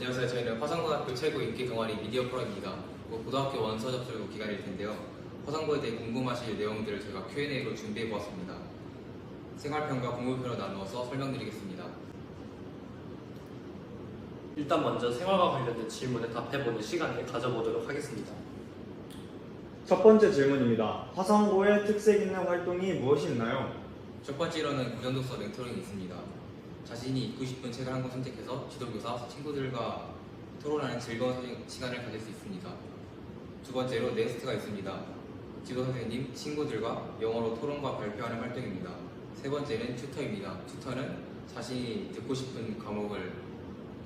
안녕하세요. 저희는 화성고등학교 최고 인기 동아리 미디어 프로입니다. 고등학교 원서 접수 기간일 텐데요. 화성고에 대해 궁금하실 내용들을 제가 Q&A로 준비해 보았습니다. 생활편과 공부편으로 나누어서 설명드리겠습니다. 일단 먼저 생활과 관련된 질문에 답해보는 시간을 가져보도록 하겠습니다. 첫 번째 질문입니다. 화성고의 특색 있는 활동이 무엇이 있나요? 첫 번째로는 고전독서 멘토링이 있습니다. 자신이 읽고 싶은 책을 한 권 선택해서 지도교사, 친구들과 토론하는 즐거운 시간을 가질 수 있습니다. 두 번째로 네스트가 있습니다. 지도선생님, 친구들과 영어로 토론과 발표하는 활동입니다. 세 번째는 튜터입니다. 튜터는 자신이 듣고 싶은 과목을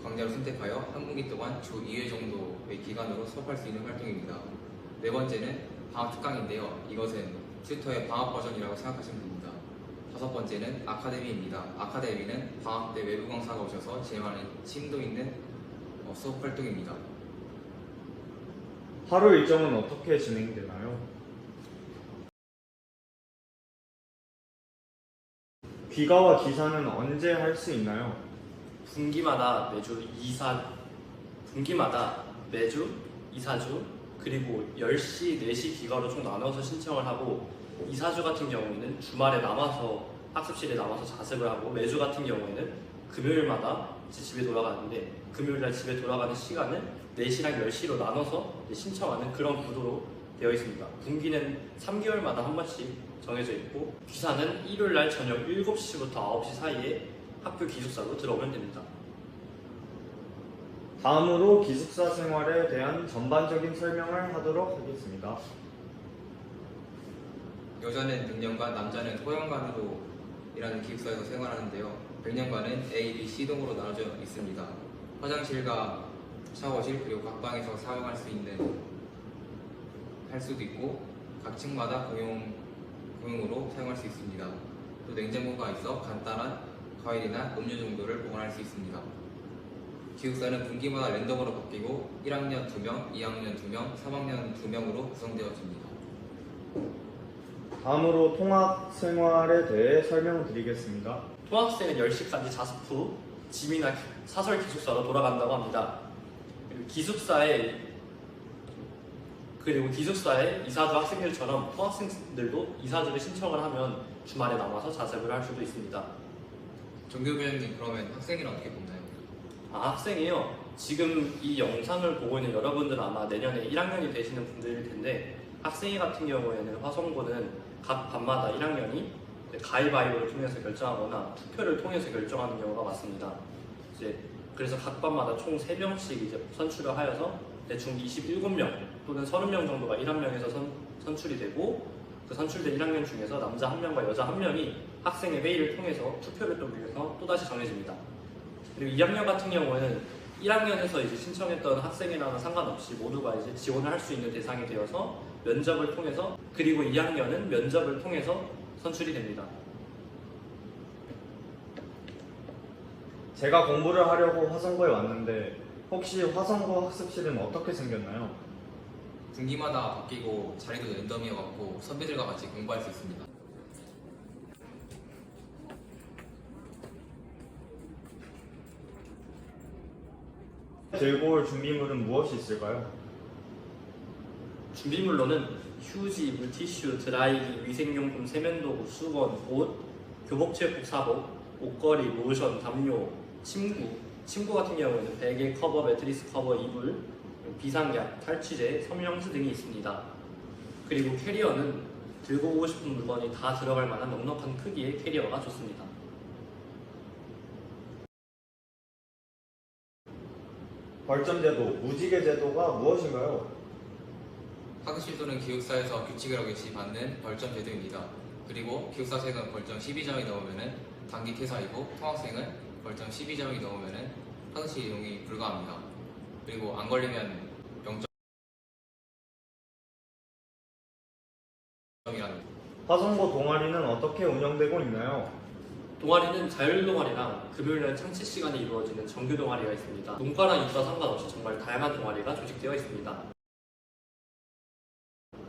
강좌로 선택하여 한 분기 동안 주 2회 정도의 기간으로 수업할 수 있는 활동입니다. 네 번째는 방학 특강인데요. 이것은 튜터의 방학 버전이라고 생각하시면 됩니다. 다섯 번째는 아카데미입니다. 아카데미는 방학 때 외부 강사가 오셔서 진행하는 심도 있는 수업 활동입니다. 하루 일정은 어떻게 진행되나요? 귀가와 기사는 언제 할 수 있나요? 분기마다 매주 2, 4주 그리고 10시, 4시 기가로 총 나눠서 신청을 하고 2, 4주 같은 경우에는 주말에 남아서 학습실에 남아서 자습을 하고 매주 같은 경우에는 금요일마다 집에 돌아가는데 금요일날 집에 돌아가는 시간을 4시랑 10시로 나눠서 신청하는 그런 구도로 되어 있습니다. 분기는 3개월마다 한 번씩 정해져 있고 기사는 일요일날 저녁 7시부터 9시 사이에 학교 기숙사로 들어오면 됩니다. 다음으로 기숙사 생활에 대한 전반적인 설명을 하도록 하겠습니다. 여자는 100년간, 남자는 소년관으로 이라는 기숙사에서 생활하는데요. 100년간은 A, B, C 동으로 나눠져 있습니다. 화장실과 샤워실 그리고 각 방에서 사용할 수 있는 할 수도 있고 각 층마다 공용으로 사용할 수 있습니다. 또 냉장고가 있어 간단한 과일이나 음료 정도를 보관할 수 있습니다. 기숙사는 분기마다 랜덤으로 바뀌고 1학년 2명, 2학년 2명, 3학년 2명으로 구성되어집니다. 다음으로 통학 생활에 대해 설명을 드리겠습니다. 통학생은 10시까지 자습 후 집이나 사설 기숙사로 돌아간다고 합니다. 그리고 기숙사에 이사주 학생들처럼 통학생들도 이사주를 신청을 하면 주말에 남아서 자습을 할 수도 있습니다. 정교부장님, 그러면 학생이랑 어떻게 보나요? 학생이요. 지금 이 영상을 보고 있는 여러분들은 아마 내년에 1학년이 되시는 분들일 텐데 학생회 같은 경우에는 화성고는 각 반마다 1학년이 가위바위보를 통해서 결정하거나 투표를 통해서 결정하는 경우가 많습니다. 그래서 각 반마다 총 3명씩 선출을 하여서 대충 27명 또는 30명 정도가 1학년에서 선출이 되고 그 선출된 1학년 중에서 남자 1명과 여자 1명이 학생의 회의를 통해서 투표를 통해서 또다시 정해집니다. 그리고 2학년 같은 경우에는 1학년에서 신청했던 학생이랑은 상관없이 모두가 지원을 할 수 있는 대상이 되어서 면접을 통해서 그리고 2학년은 면접을 통해서 선출이 됩니다. 제가 공부를 하려고 화성고에 왔는데 혹시 화성고 학습실은 어떻게 생겼나요? 분기마다 바뀌고 자리도 랜덤이어갖고 선배들과 같이 공부할 수 있습니다. 들고 올 준비물은 무엇이 있을까요? 준비물로는 휴지, 물티슈, 드라이기, 위생용품, 세면도구, 수건, 옷, 교복체육 사복, 옷걸이, 로션, 담요, 침구 같은 경우에는 베개, 커버, 매트리스 커버, 이불, 비상약, 탈취제, 섬유형수 등이 있습니다. 그리고 캐리어는 들고 오고 싶은 물건이 다 들어갈 만한 넉넉한 크기의 캐리어가 좋습니다. 벌점제도, 무지개제도가 무엇인가요? 학습실 또는 기숙사에서 규칙을 어기시 받는 벌점 제도입니다. 그리고 기숙사생은 벌점 12점이 넘으면 단기 퇴사이고 통학생은 벌점 12점이 넘으면 학습실 이용이 불가합니다. 그리고 안 걸리면 0점이라는 화성고 동아리는 어떻게 운영되고 있나요? 동아리는 자율동아리랑 금요일날 창치 시간에 이루어지는 정규 동아리가 있습니다. 문과랑 이과 상관없이 정말 다양한 동아리가 조직되어 있습니다.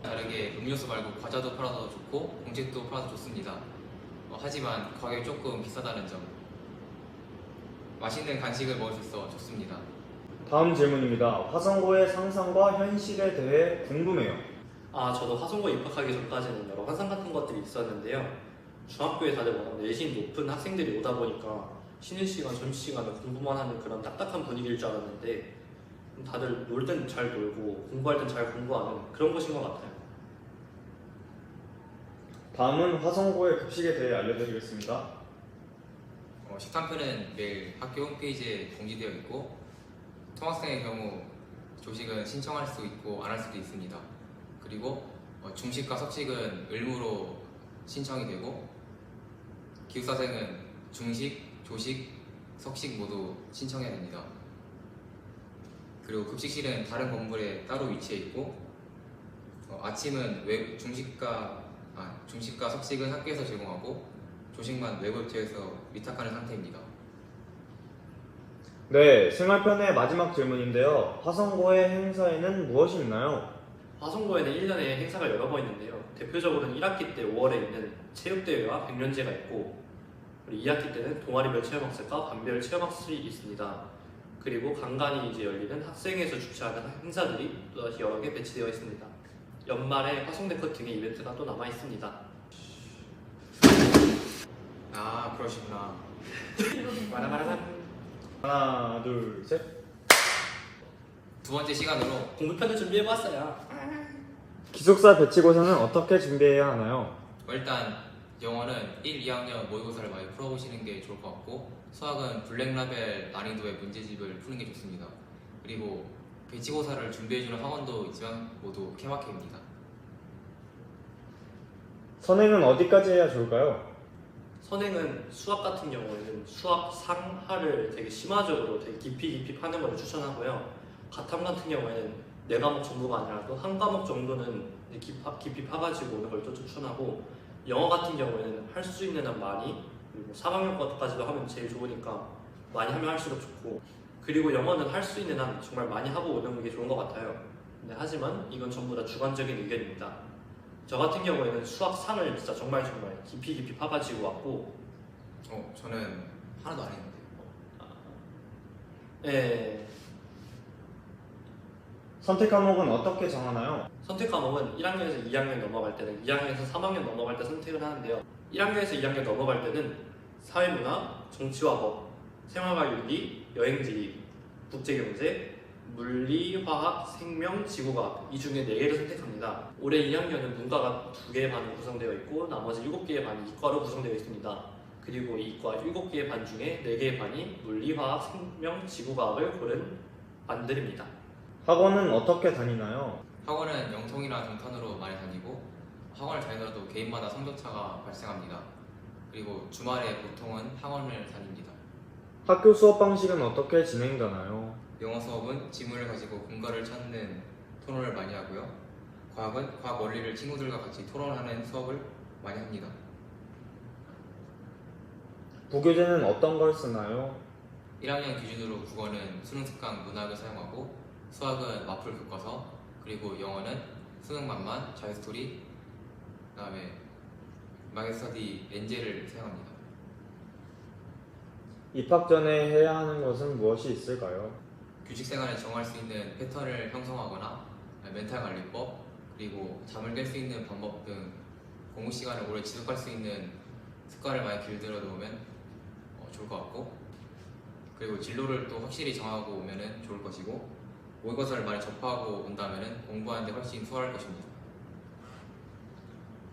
다르게 음료수 말고 과자도 팔아서 좋고 공책도 팔아서 좋습니다. 하지만 가격이 조금 비싸다는 점. 맛있는 간식을 먹을 수 있어 좋습니다. 다음 질문입니다. 화성고의 상상과 현실에 대해 궁금해요. 저도 화성고에 입학하기 전까지는 여러 환상 같은 것들이 있었는데요. 중학교에 다들 워낙 내신 높은 학생들이 오다 보니까 쉬는 시간, 점심시간에 공부만 하는 그런 딱딱한 분위기일 줄 알았는데 다들 놀 땐 잘 놀고 공부할 땐 잘 공부하는 그런 곳인 것 같아요. 다음은 화성고의 급식에 대해 알려드리겠습니다. 식단표는 매일 학교 홈페이지에 공지되어 있고 통학생의 경우 조식은 신청할 수 있고 안 할 수도 있습니다. 그리고 중식과 석식은 의무로 신청이 되고 기숙사생은 중식, 조식, 석식 모두 신청해야 됩니다. 그리고 급식실은 다른 건물에 따로 위치해 있고 아침은 중식과 석식은 학교에서 제공하고 조식만 외부 업체에서 위탁하는 상태입니다. 네, 생활편의 마지막 질문인데요. 화성고의 행사에는 무엇이 있나요? 화성고에는 1년에 행사가 여러 번 있는데요. 대표적으로는 1학기 때 5월에 있는 체육대회와 백년제가 있고, 그리고 2학기 때는 동아리별 체험학습과 반별 체험학습이 있습니다. 그리고 간간히 이제 열리는 학생회에서 주최하는 행사들이 또다시 여러 개 배치되어 있습니다. 연말에 화성데커 등의 이벤트가 또 남아 있습니다. 아, 그러시구나. 마라마라만. 하나, 둘, 셋. 두 번째 시간으로 공부편을 준비해봤어요. 기숙사 배치고사는 어떻게 준비해야 하나요? 일단 영어는 1, 2학년 모의고사를 많이 풀어보시는 게 좋을 것 같고 수학은 블랙라벨 난이도의 문제집을 푸는 게 좋습니다. 그리고 배치고사를 준비해주는 학원도 있지만 모두 케마케입니다. 선행은 어디까지 해야 좋을까요? 선행은 수학 같은 경우에는 수학 상하를 되게 심화적으로 되게 깊이 파는 걸 추천하고요. 가탐 같은 경우에는 4과목 전부가 아니라 또 한 과목 정도는 깊이 파가지고 오는 걸 또 추천하고, 영어 같은 경우에는 할 수 있는 한 많이, 그리고 3학년 것까지도 하면 제일 좋으니까 많이 하면 할수록 좋고, 그리고 영어는 할 수 있는 한 정말 많이 하고 오는 게 좋은 것 같아요. 근데 하지만 이건 전부 다 주관적인 의견입니다. 저 같은 경우에는 수학 상을 진짜 정말 깊이 파가지고 왔고, 저는 하나도 안 했는데. 예, 선택 과목은 어떻게 정하나요? 선택 과목은 1학년에서 2학년 넘어갈 때는 2학년에서 3학년 넘어갈 때 선택을 하는데요. 1학년에서 2학년 넘어갈 때는 사회문화, 정치와 법, 생활과윤리, 여행지리, 국제경제, 물리, 화학, 생명, 지구과학 이 중에 4개를 선택합니다. 올해 2학년은 문과가 2개의 반으로 구성되어 있고 나머지 7개의 반이 이과로 구성되어 있습니다. 그리고 이과 7개의 반 중에 4개의 반이 물리, 화학, 생명, 지구과학을 고른 반들입니다. 학원은 어떻게 다니나요? 학원은 영통이나 동탄으로 많이 다니고 학원을 다니더라도 개인마다 성적차가 발생합니다. 그리고 주말에 보통은 학원을 다닙니다. 학교 수업 방식은 어떻게 진행되나요? 영어 수업은 지문을 가지고 근거를 찾는 토론을 많이 하고요. 과학은 과학 원리를 친구들과 같이 토론하는 수업을 많이 합니다. 부교재는 어떤 걸 쓰나요? 1학년 기준으로 국어는 수능 특강 문학을 사용하고 수학은 마플 교과서, 그리고 영어는 수능 만만, 자유스토리, 그다음에 마켓스터디 엔젤을 사용합니다. 입학 전에 해야 하는 것은 무엇이 있을까요? 규칙 생활에 정할 수 있는 패턴을 형성하거나 멘탈 관리법, 그리고 잠을 깰 수 있는 방법 등 공부 시간을 오래 지속할 수 있는 습관을 많이 길들여 놓으면 좋을 것 같고, 그리고 진로를 또 확실히 정하고 오면은 좋을 것이고, 모의고사를 많이 접하고 온다면은 공부하는데 훨씬 수월할 것입니다.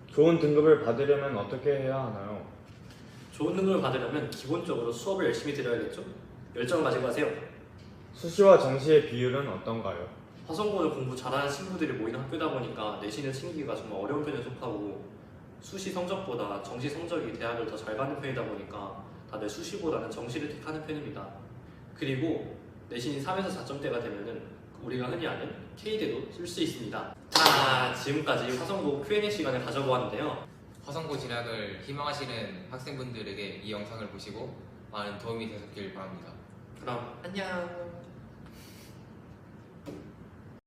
좋은 등급을 받으려면 어떻게 해야 하나요? 좋은 등급을 받으려면 기본적으로 수업을 열심히 들어야겠죠? 열정을 가지고 하세요. 수시와 정시의 비율은 어떤가요? 화성고는 공부 잘하는 친구들이 모이는 학교다 보니까 내신을 챙기기가 정말 어려운 편에 속하고, 수시 성적보다 정시 성적이 대학을 더 잘 가는 편이다 보니까 다들 수시보다는 정시를 택하는 편입니다. 그리고 내신이 3에서 4점대가 되면은 우리가 흔히 아는 K대도 쓸 수 있습니다. 자, 지금까지 화성고 Q&A 시간을 가져보았는데요. 화성고 진학을 희망하시는 학생분들에게 이 영상을 보시고 많은 도움이 되셨길 바랍니다. 그럼 안녕.